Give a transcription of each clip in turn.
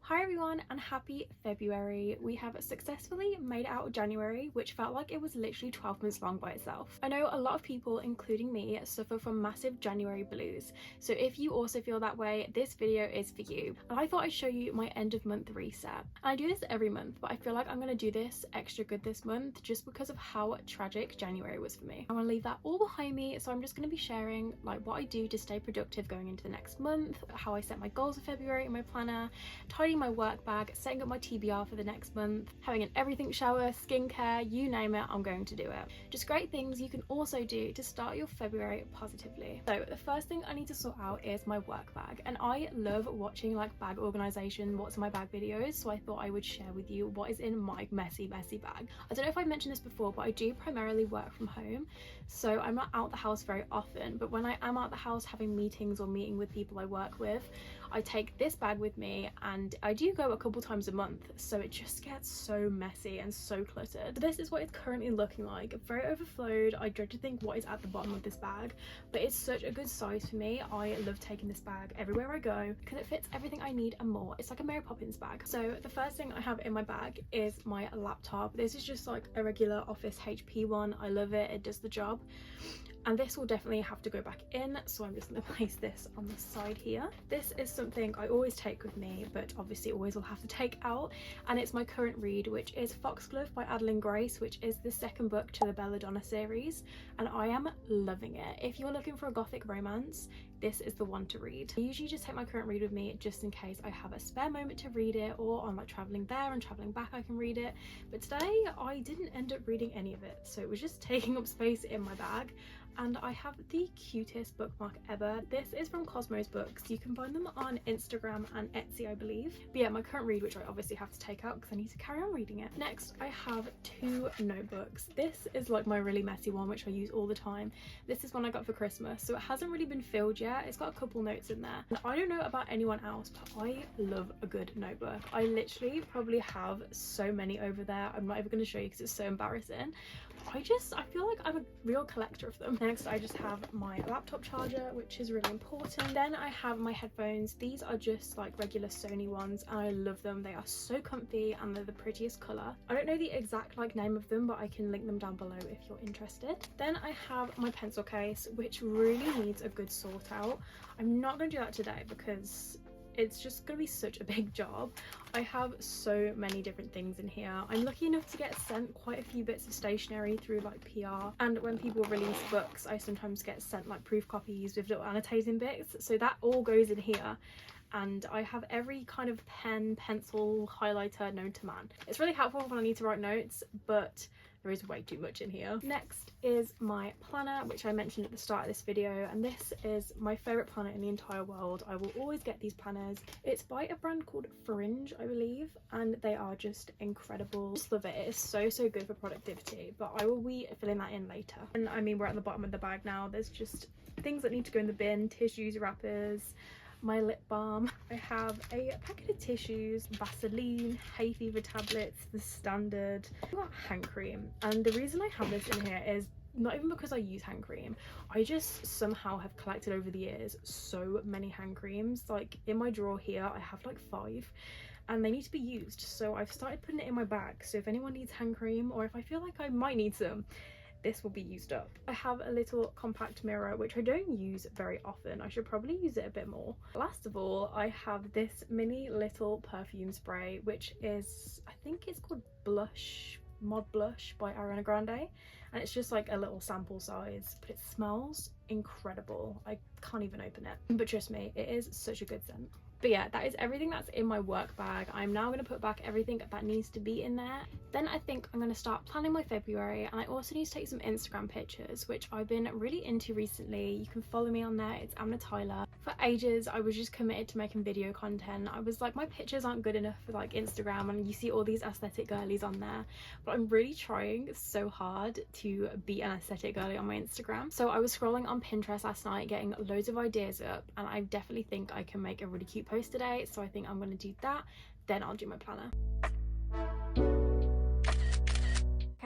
Hi everyone and happy February. We have successfully made out of January, which felt like it was literally 12 months long by itself. I know a lot of people, including me, suffer from massive January blues, so if you also feel that way, this video is for you. And I thought I'd show you my end of month reset. And I do this every month, but I feel like I'm going to do this extra good this month just because of how tragic January was for me. I want to leave that all behind me, so I'm just going to be sharing like what I do to stay productive going into the next month, how I set my goals for February in my planner, tidying my work bag, setting up my TBR for the next month, having an everything shower, skincare, you name it, I'm going to do it. Just great things you can also do to start your February positively. So the first thing I need to sort out is my work bag, and I love watching like bag organization, what's in my bag videos, so I thought I would share with you what is in my messy bag. I don't know if I mentioned this before, but I do primarily work from home, so I'm not out the house very often, but when I am out the house having meetings or meeting with people I work with, I take this bag with me, and I do go a couple times a month, so it just gets so messy and so cluttered. This is what it's currently looking like, very overflowed. I dread to think what is at the bottom of this bag, but it's such a good size for me. I love taking this bag everywhere I go because it fits everything I need and more. It's like a Mary Poppins bag. So the first thing I have in my bag is my laptop. This is just like a regular office HP one. I love it, it does the job. And this will definitely have to go back in, so I'm just going to place this on the side here. This is something I always take with me, but obviously always will have to take out, and it's my current read, which is Foxglove by Adeline Grace, which is the second book to the Belladonna series, and I am loving it. If you're looking for a gothic romance, this is the one to read. I usually just take my current read with me just in case I have a spare moment to read it, or I'm like traveling there and traveling back I can read it, but today I didn't end up reading any of it, so it was just taking up space in my bag. And I have the cutest bookmark ever. This is from Cosmos Books. You can find them on Instagram and Etsy, I believe. But yeah, my current read, which I obviously have to take out because I need to carry on reading it. Next, I have two notebooks. This is like my really messy one, which I use all the time. This is one I got for Christmas, so it hasn't really been filled yet. It's got a couple notes in there. And I don't know about anyone else, but I love a good notebook. I literally probably have so many over there. I'm not even going to show you because it's so embarrassing. I feel like I'm a real collector of them. Next, I just have my laptop charger, which is really important. Then I have my headphones. These are just like regular Sony ones, and I love them. They are so comfy and they're the prettiest color. I don't know the exact like name of them, but I can link them down below if you're interested. Then I have my pencil case, which really needs a good sort out. I'm not going to do that today because it's just gonna be such a big job. I have so many different things in here. I'm lucky enough to get sent quite a few bits of stationery through like PR, and when people release books I sometimes get sent like proof copies with little annotating bits, so that all goes in here. And I have every kind of pen, pencil, highlighter known to man. It's really helpful when I need to write notes, but there is way too much in here. Next is my planner, which I mentioned at the start of this video, and this is my favorite planner in the entire world. I will always get these planners. It's by a brand called Fringe, I believe, and they are just incredible. Just love it. It is so good for productivity, but I will be filling that in later. And I mean, we're at the bottom of the bag now. There's just things that need to go in the bin: tissues, wrappers, my lip balm. I have a packet of tissues, Vaseline, hay fever tablets, the standard. I've got hand cream, and the reason I have this in here is not even because I use hand cream. I just somehow have collected over the years so many hand creams. Like in my drawer here I have like 5, and they need to be used, so I've started putting it in my bag, so if anyone needs hand cream, or if I feel like I might need some, this will be used up. I have a little compact mirror, which I don't use very often. I should probably use it a bit more. Last of all, I have this mini little perfume spray, which is, I think it's called Blush, Mod Blush by Ariana Grande, and it's just like a little sample size, but it smells incredible. I can't even open it, but trust me, it is such a good scent. But yeah, that is everything that's in my work bag. I'm now going to put back everything that needs to be in there. Then I think I'm going to start planning my February, and I also need to take some Instagram pictures, which I've been really into recently. You can follow me on there, it's Amnatyler. For ages I was just committed to making video content. I was like, my pictures aren't good enough for like Instagram, and you see all these aesthetic girlies on there, but I'm really trying so hard to be an aesthetic girly on my Instagram. So I was scrolling on Pinterest last night getting loads of ideas up, and I definitely think I can make a really cute post today, so I think I'm going to do that, then I'll do my planner.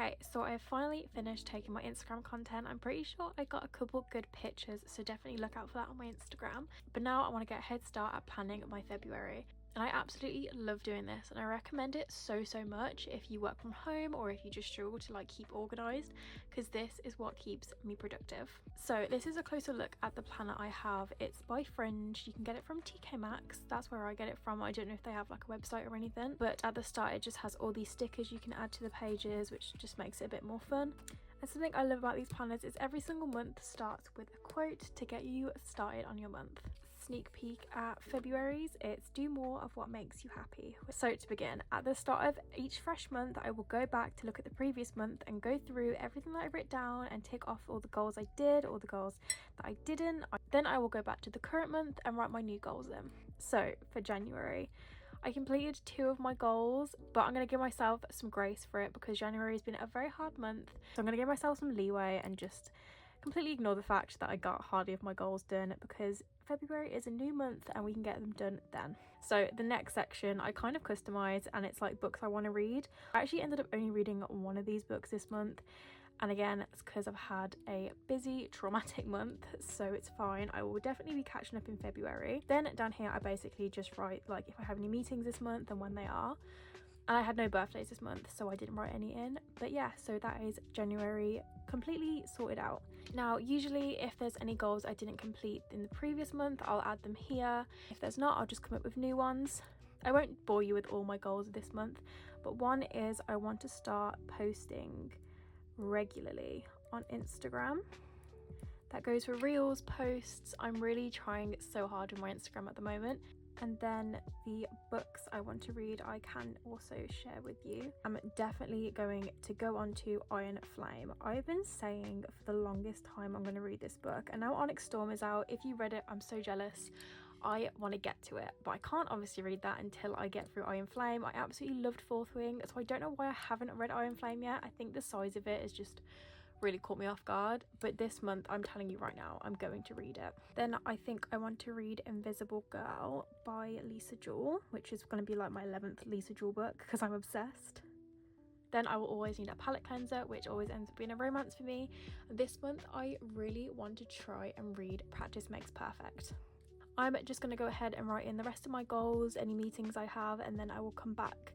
Okay, so I finally finished taking my Instagram content. I'm pretty sure I got a couple good pictures, so definitely look out for that on my Instagram. But now I want to get a head start at planning my February. And I absolutely love doing this, and I recommend it so much if you work from home or if you just struggle to like keep organized, because this is what keeps me productive. So this is a closer look at the planner I have. It's by Fringe. You can get it from TK Maxx. That's where I get it from. I don't know if they have like a website or anything, but at the start it just has all these stickers you can add to the pages, which just makes it a bit more fun. And something I love about these planners is every single month starts with a quote to get you started on your month. Sneak peek at February's, it's do more of what makes you happy. So to begin, at the start of each fresh month, I will go back to look at the previous month and go through everything that I wrote down and tick off all the goals I did, all the goals that I didn't. Then I will go back to the current month and write my new goals in. So for January, I completed 2 of my goals, but I'm going to give myself some grace for it because January has been a very hard month. So I'm going to give myself some leeway and just completely ignore the fact that I got hardly of my goals done, because February is a new month and we can get them done then. So the next section I kind of customized, and it's like books I want to read. I actually ended up only reading one of these books this month, and again it's because I've had a busy traumatic month, so it's fine. I will definitely be catching up in February. Then down here I basically just write like if I have any meetings this month and when they are. And I had no birthdays this month, so I didn't write any in. But yeah, so that is January completely sorted out. Now, usually if there's any goals I didn't complete in the previous month, I'll add them here. If there's not, I'll just come up with new ones. I won't bore you with all my goals this month, but one is I want to start posting regularly on Instagram. That goes for reels, posts. I'm really trying so hard with my Instagram at the moment. And then the books I want to read I can also share with you. I'm definitely going to go on to Iron Flame. I've been saying for the longest time I'm going to read this book, and now Onyx Storm is out. If you read it, I'm so jealous. I want to get to it, but I can't obviously read that until I get through Iron Flame. I absolutely loved Fourth Wing, so I don't know why I haven't read Iron Flame yet. I think the size of it is just really caught me off guard, but this month I'm telling you right now I'm going to read it. Then I think I want to read Invisible Girl by Lisa Jewell, which is going to be like my 11th Lisa Jewell book because I'm obsessed. Then I will always need a palette cleanser, which always ends up being a romance for me. This month I really want to try and read Practice Makes Perfect. I'm just going to go ahead and write in the rest of my goals, any meetings I have, and then I will come back.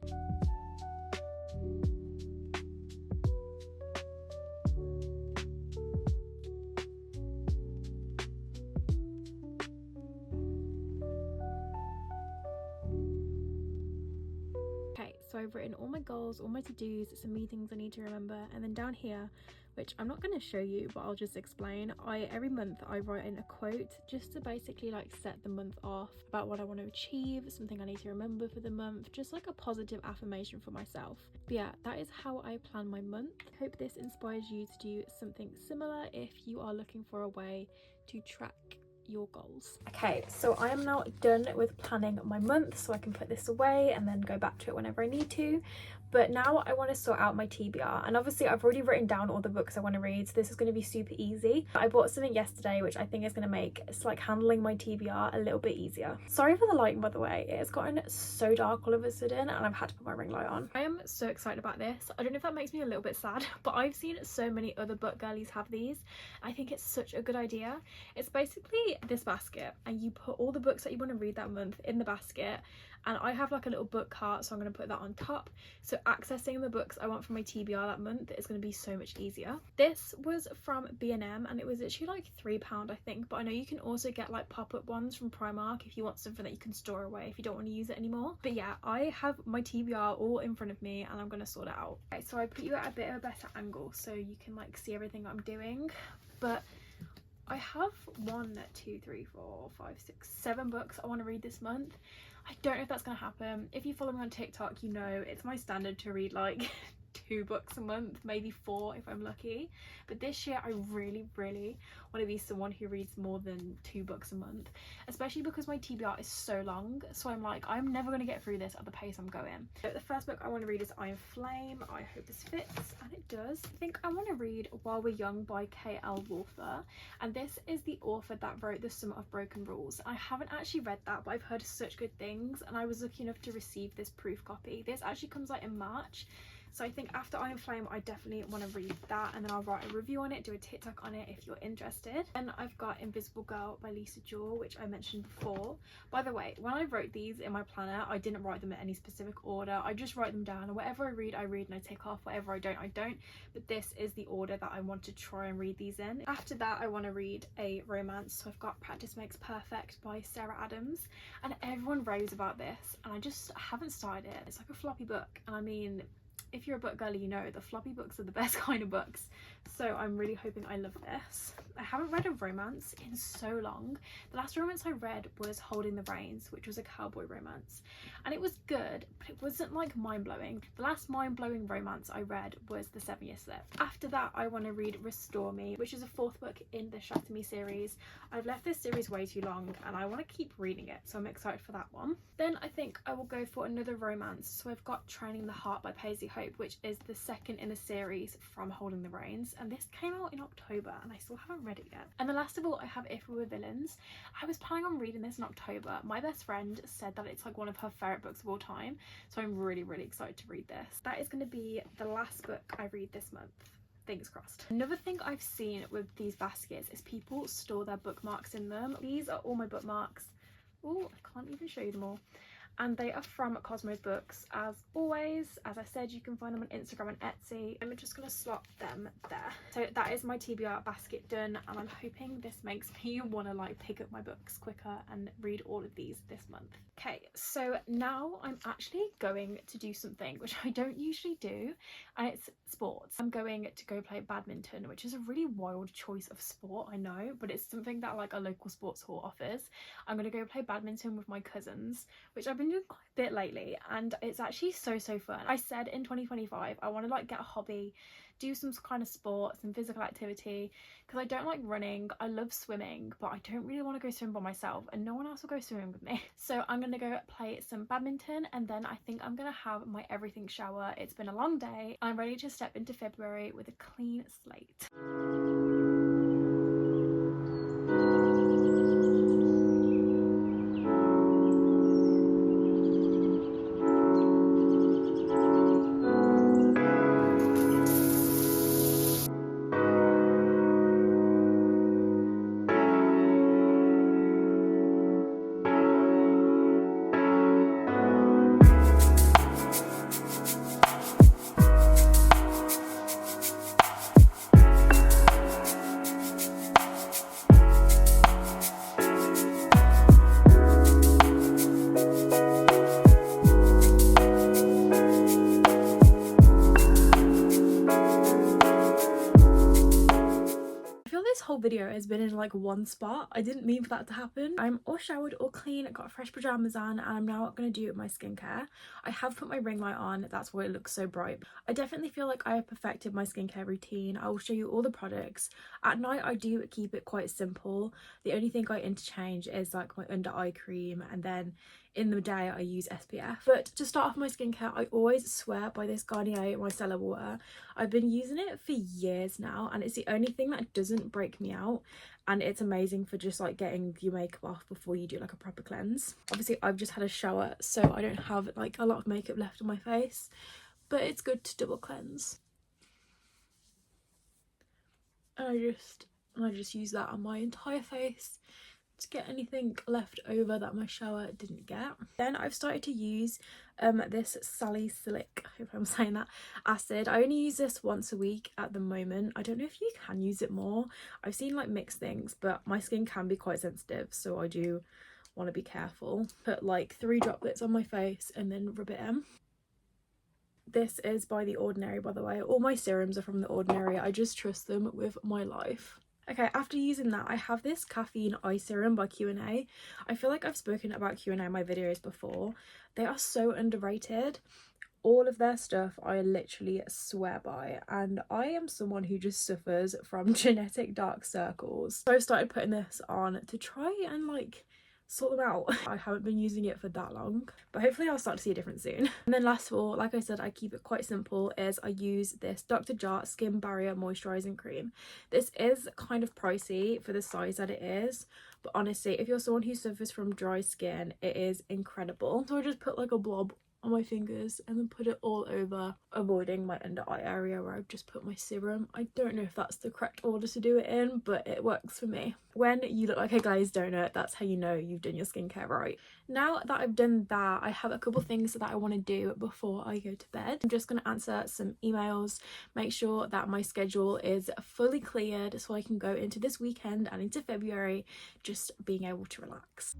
So I've written all my goals, all my to-dos, some meetings I need to remember, and then down here, which I'm not going to show you but I'll just explain, every month I write in a quote just to basically like set the month off about what I want to achieve, something I need to remember for the month, just like a positive affirmation for myself. But yeah, that is how I plan my month. Hope this inspires you to do something similar if you are looking for a way to track your goals. Okay, so I am now done with planning my month, so I can put this away and then go back to it whenever I need to. But now I want to sort out my TBR, and obviously I've already written down all the books I want to read, so this is going to be super easy. I bought something yesterday which I think is going to make it's like handling my TBR a little bit easier. Sorry for the lighting, by the way. It has gotten so dark all of a sudden and I've had to put my ring light on. I am so excited about this. I don't know if that makes me a little bit sad, but I've seen so many other book girlies have these. I think it's such a good idea. It's basically this basket, and you put all the books that you want to read that month in the basket, and I have like a little book cart, so I'm going to put that on top, so accessing the books I want for my TBR that month is going to be so much easier. This was from B&M and it was literally like £3 I think, but I know you can also get like pop-up ones from Primark if you want something that you can store away if you don't want to use it anymore. But yeah, I have my TBR all in front of me and I'm going to sort it out. Okay, so I put you at a bit of a better angle so you can like see everything I'm doing, but I have 7 books I want to read this month. I don't know if that's going to happen. If you follow me on TikTok, you know it's my standard to read like 2 books a month, maybe 4 if I'm lucky. But this year I really want to be someone who reads more than 2 books a month, especially because my TBR is so long. So I'm like, I'm never going to get through this at the pace I'm going. So the first book I want to read is Iron Flame. I hope this fits, and it does. I think I want to read While We're Young by K.L. Walther, and this is the author that wrote The Summer of Broken Rules. I haven't actually read that, but I've heard such good things, and I was lucky enough to receive this proof copy. This actually comes out in March, So I think after Iron Flame, I definitely want to read that, and then I'll write a review on it, do a TikTok on it if you're interested. And I've got Invisible Girl by Lisa Jewell, which I mentioned before. By the way, when I wrote these in my planner, I didn't write them in any specific order. I just write them down, and whatever I read, and I tick off. Whatever I don't. But this is the order that I want to try and read these in. After that, I want to read a romance. So I've got Practice Makes Perfect by Sarah Adams, and everyone raves about this, and I just haven't started it. It's like a floppy book, and I mean, if you're a book girly, you know the floppy books are the best kind of books, so I'm really hoping I love this. I haven't read a romance in so long. The last romance I read was Holding the Reins, which was a cowboy romance, and it was good, but it wasn't like mind-blowing. The last mind-blowing romance I read was The 7 Year Slip. After that, I want to read Restore Me, which is a 4th book in the Shatter Me series. I've left this series way too long and I want to keep reading it, so I'm excited for that one. Then I think I will go for another romance. So I've got Training the Heart by Paisley Hope, which is the 2nd in the series from Holding the Reins, and this came out in October and I still haven't read it yet. And the last of all, I have If We Were Villains. I was planning on reading this in October. My best friend said that it's like one of her favourite books of all time, so I'm really excited to read this. That is going to be the last book I read this month. Fingers crossed. Another thing I've seen with these baskets is people store their bookmarks in them. These are all my bookmarks. Oh, I can't even show you them all. And they are from Cosmo Books, as always. As I said, you can find them on Instagram and Etsy. I'm just going to slot them there. So that is my TBR basket done, and I'm hoping this makes me want to like pick up my books quicker and read all of these this month. Okay, so now I'm actually going to do something which I don't usually do, and it's sports. I'm going to go play badminton, which is a really wild choice of sport, I know, but it's something that like a local sports hall offers. I'm going to go play badminton with my cousins, which I've been doing quite a bit lately, and it's actually so fun. I said in 2025 I want to like get a hobby, do some kind of sports and physical activity, because I don't like running. I love swimming, but I don't really want to go swim by myself, and no one else will go swimming with me. So I'm gonna go play some badminton, and then I think I'm gonna have my everything shower. It's been a long day. I'm ready to step into February with a clean slate. Video has been in like one spot. I didn't mean for that to happen. I'm all showered, all clean, got fresh pajamas on, and I'm now gonna do my skincare. I have put my ring light on, that's why it looks so bright. I definitely feel like I have perfected my skincare routine. I will show you all the products. At night I do keep it quite simple. The only thing I interchange is like my under eye cream, and then in the day I use SPF. But to start off my skincare, I always swear by this Garnier Micellar water. I've been using it for years now, and it's the only thing that doesn't break me out, and it's amazing for just like getting your makeup off before you do like a proper cleanse. Obviously I've just had a shower, so I don't have like a lot of makeup left on my face, but it's good to double cleanse. And I just use that on my entire face to get anything left over that my shower didn't get. Then I've started to use this salicylic, I hope I'm saying that, acid. I only use this once a week at the moment. I don't know if you can use it more. I've seen like mixed things, but my skin can be quite sensitive, so I do want to be careful. Put like 3 droplets on my face and then rub it in. This is by The Ordinary, by the way. All my serums are from The Ordinary. I just trust them with my life. Okay, after using that, I have this caffeine eye serum by Q&A. I feel like I've spoken about Q&A in my videos before. They are so underrated. All of their stuff I literally swear by, and I am someone who just suffers from genetic dark circles. So I've started putting this on to try and like sort them out. I haven't been using it for that long, but hopefully I'll start to see a difference soon. And then last of all, like I said, I keep it quite simple, is I use this Dr. Jart Skin Barrier Moisturising Cream. This is kind of pricey for the size that it is, but honestly, if you're someone who suffers from dry skin, it is incredible. So I just put like a blob on my fingers and then put it all over, avoiding my under eye area where I've just put my serum. I don't know if that's the correct order to do it in, but it works for me. When you look like a glazed donut, that's how you know you've done your skincare right. Now that I've done that, I have a couple things that I want to do before I go to bed. I'm just going to answer some emails, make sure that my schedule is fully cleared so I can go into this weekend and into February just being able to relax.